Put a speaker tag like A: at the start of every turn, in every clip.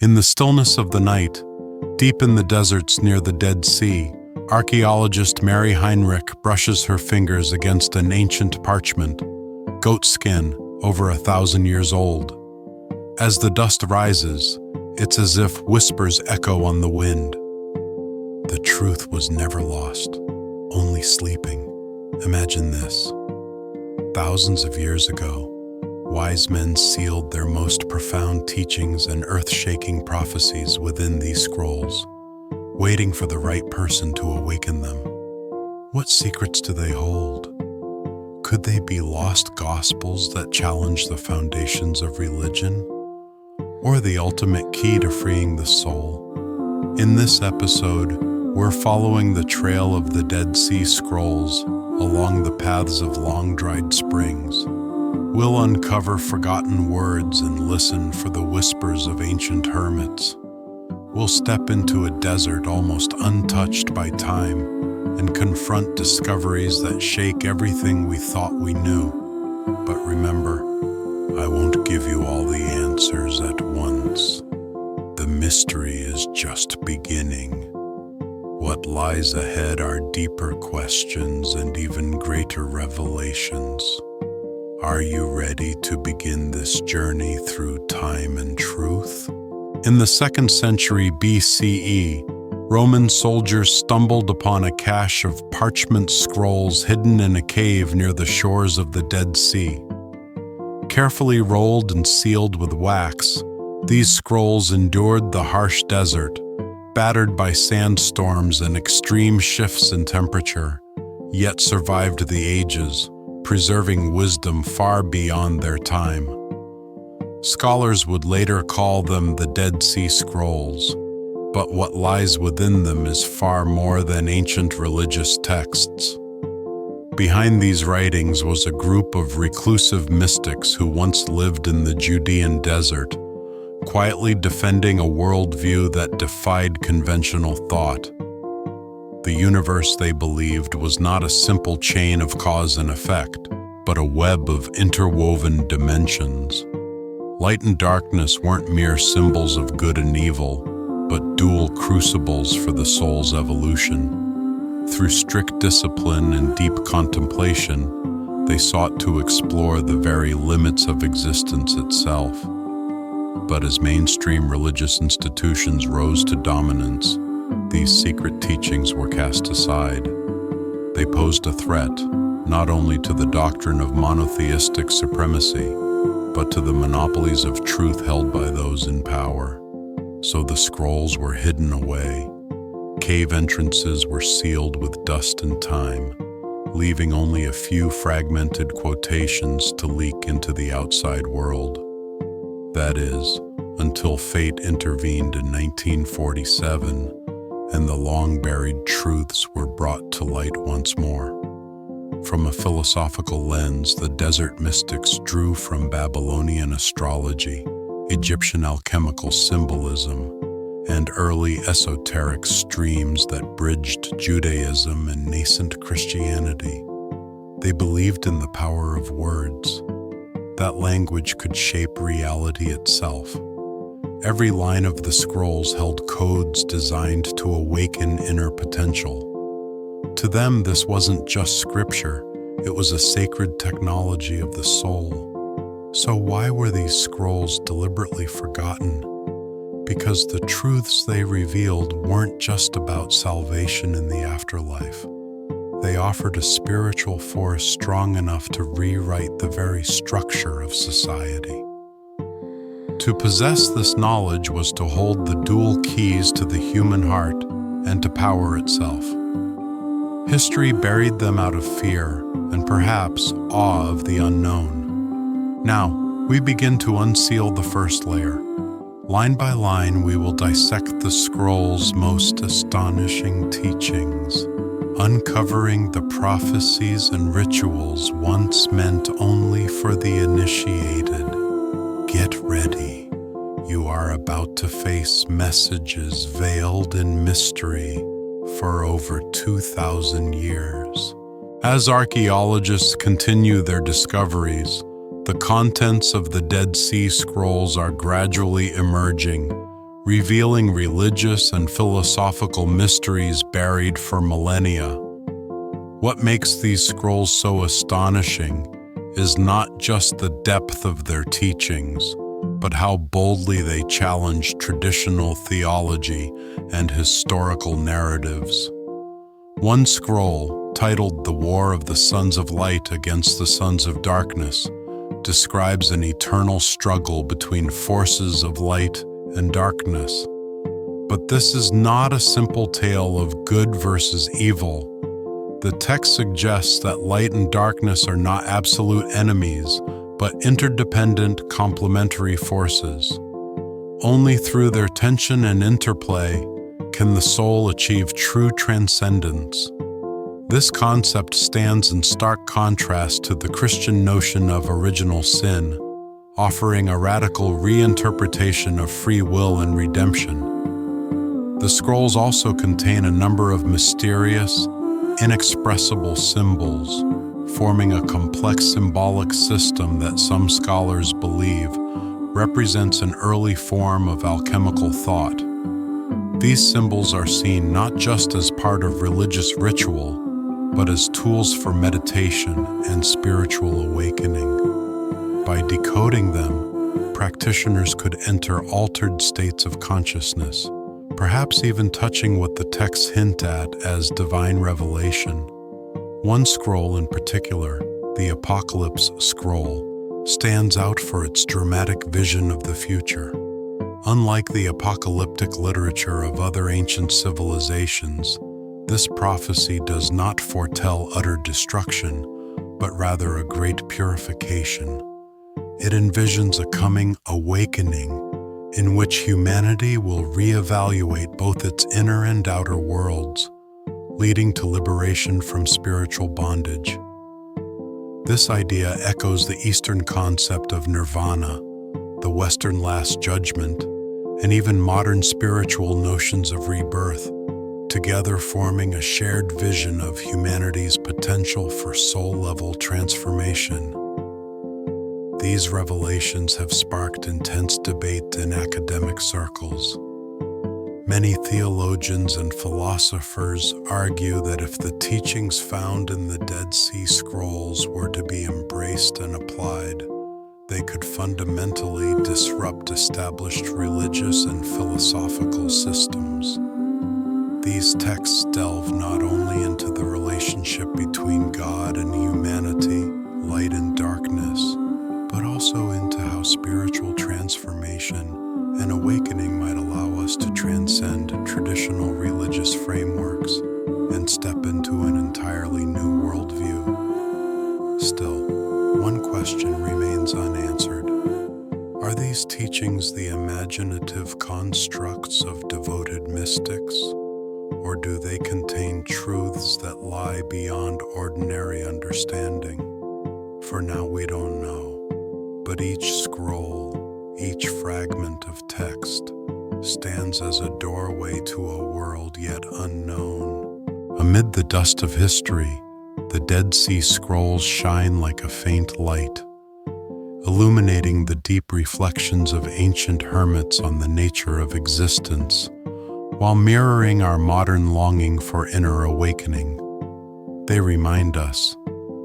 A: In the stillness of the night, deep in the deserts near the Dead Sea, archaeologist Mary Heinrich brushes her fingers against an ancient parchment, goat skin, over 1,000 years old. As the dust rises, it's as if whispers echo on the wind. The truth was never lost, only sleeping. Imagine this. Thousands of years ago, wise men sealed their most profound teachings and earth-shaking prophecies within these scrolls, waiting for the right person to awaken them. What secrets do they hold? Could they be lost gospels that challenge the foundations of religion? Or the ultimate key to freeing the soul? In this episode, we're following the trail of the Dead Sea Scrolls along the paths of long-dried springs. We'll uncover forgotten words and listen for the whispers of ancient hermits. We'll step into a desert almost untouched by time and confront discoveries that shake everything we thought we knew. But remember, I won't give you all the answers at once. The mystery is just beginning. What lies ahead are deeper questions and even greater revelations. Are you ready to begin this journey through time and truth? In the 2nd century BCE, Roman soldiers stumbled upon a cache of parchment scrolls hidden in a cave near the shores of the Dead Sea. Carefully rolled and sealed with wax, these scrolls endured the harsh desert, battered by sandstorms and extreme shifts in temperature, yet survived the ages, preserving wisdom far beyond their time. Scholars would later call them the Dead Sea Scrolls, but what lies within them is far more than ancient religious texts. Behind these writings was a group of reclusive mystics who once lived in the Judean desert, quietly defending a worldview that defied conventional thought. The universe, they believed, was not a simple chain of cause and effect, but a web of interwoven dimensions. Light and darkness weren't mere symbols of good and evil, but dual crucibles for the soul's evolution. Through strict discipline and deep contemplation, they sought to explore the very limits of existence itself. But as mainstream religious institutions rose to dominance, these secret teachings were cast aside. They posed a threat, not only to the doctrine of monotheistic supremacy, but to the monopolies of truth held by those in power. So the scrolls were hidden away. Cave entrances were sealed with dust and time, leaving only a few fragmented quotations to leak into the outside world. That is, until fate intervened in 1947, and the long-buried truths were brought to light once more. From a philosophical lens, the desert mystics drew from Babylonian astrology, Egyptian alchemical symbolism, and early esoteric streams that bridged Judaism and nascent Christianity. They believed in the power of words. That language could shape reality itself. Every line of the scrolls held codes designed to awaken inner potential. To them, this wasn't just scripture, it was a sacred technology of the soul. So why were these scrolls deliberately forgotten? Because the truths they revealed weren't just about salvation in the afterlife. They offered a spiritual force strong enough to rewrite the very structure of society. To possess this knowledge was to hold the dual keys to the human heart and to power itself. History buried them out of fear and perhaps awe of the unknown. Now, we begin to unseal the first layer. Line by line, we will dissect the scroll's most astonishing teachings, uncovering the prophecies and rituals once meant only for the initiated. Get ready. You are about to face messages veiled in mystery for over 2,000 years. As archaeologists continue their discoveries, the contents of the Dead Sea Scrolls are gradually emerging, revealing religious and philosophical mysteries buried for millennia. What makes these scrolls so astonishing is not just the depth of their teachings, but how boldly they challenge traditional theology and historical narratives. One scroll, titled The War of the Sons of Light Against the Sons of Darkness, describes an eternal struggle between forces of light and darkness. But this is not a simple tale of good versus evil. The text suggests that light and darkness are not absolute enemies, but interdependent complementary forces. Only through their tension and interplay can the soul achieve true transcendence. This concept stands in stark contrast to the Christian notion of original sin, offering a radical reinterpretation of free will and redemption. The scrolls also contain a number of mysterious, inexpressible symbols, forming a complex symbolic system that some scholars believe represents an early form of alchemical thought. These symbols are seen not just as part of religious ritual, but as tools for meditation and spiritual awakening. By decoding them, practitioners could enter altered states of consciousness, perhaps even touching what the texts hint at as divine revelation. One scroll in particular, the Apocalypse Scroll, stands out for its dramatic vision of the future. Unlike the apocalyptic literature of other ancient civilizations, this prophecy does not foretell utter destruction, but rather a great purification. It envisions a coming awakening in which humanity will reevaluate both its inner and outer worlds, leading to liberation from spiritual bondage. This idea echoes the Eastern concept of nirvana, the Western Last Judgment, and even modern spiritual notions of rebirth, together forming a shared vision of humanity's potential for soul-level transformation. These revelations have sparked intense debate in academic circles. Many theologians and philosophers argue that if the teachings found in the Dead Sea Scrolls were to be embraced and applied, they could fundamentally disrupt established religious and philosophical systems. These texts delve not only into the relationship between God and humanity, light and darkness, but also into how spiritual transformation and awakening might allow us to transcend traditional religious frameworks and step into an entirely new worldview. Still, one question remains unanswered. Are these teachings the imaginative constructs of devoted mystics, or do they contain truths that lie beyond ordinary understanding? For now, we don't know. But each scroll, each fragment of text, stands as a doorway to a world yet unknown. Amid the dust of history, the Dead Sea Scrolls shine like a faint light, illuminating the deep reflections of ancient hermits on the nature of existence, while mirroring our modern longing for inner awakening. They remind us,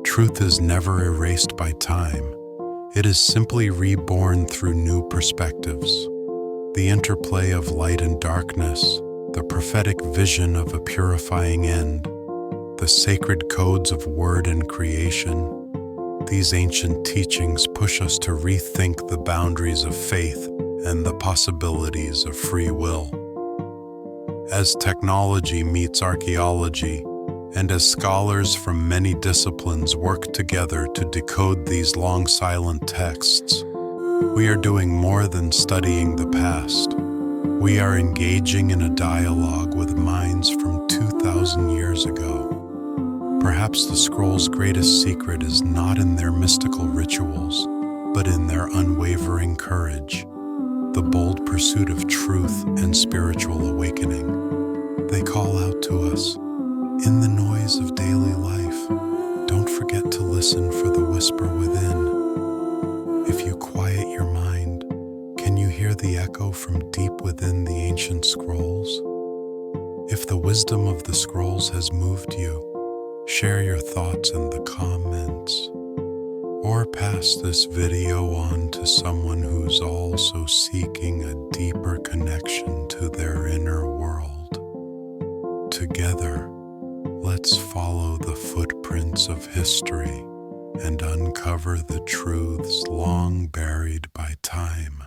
A: truth is never erased by time. It is simply reborn through new perspectives. The interplay of light and darkness, the prophetic vision of a purifying end, the sacred codes of word and creation. These ancient teachings push us to rethink the boundaries of faith and the possibilities of free will. As technology meets archaeology, and as scholars from many disciplines work together to decode these long silent texts, we are doing more than studying the past. We are engaging in a dialogue with minds from 2,000 years ago. Perhaps the scrolls' greatest secret is not in their mystical rituals, but in their unwavering courage, the bold pursuit of truth and spiritual awakening. They call out to us, in the noise of daily life, don't forget to listen for the whisper within. If you quiet your mind, can you hear the echo from deep within the ancient scrolls? If the wisdom of the scrolls has moved you, share your thoughts in the comments, or pass this video on to someone who's also seeking a deeper connection to their inner world. Together, let's follow the footprints of history and uncover the truths long buried by time.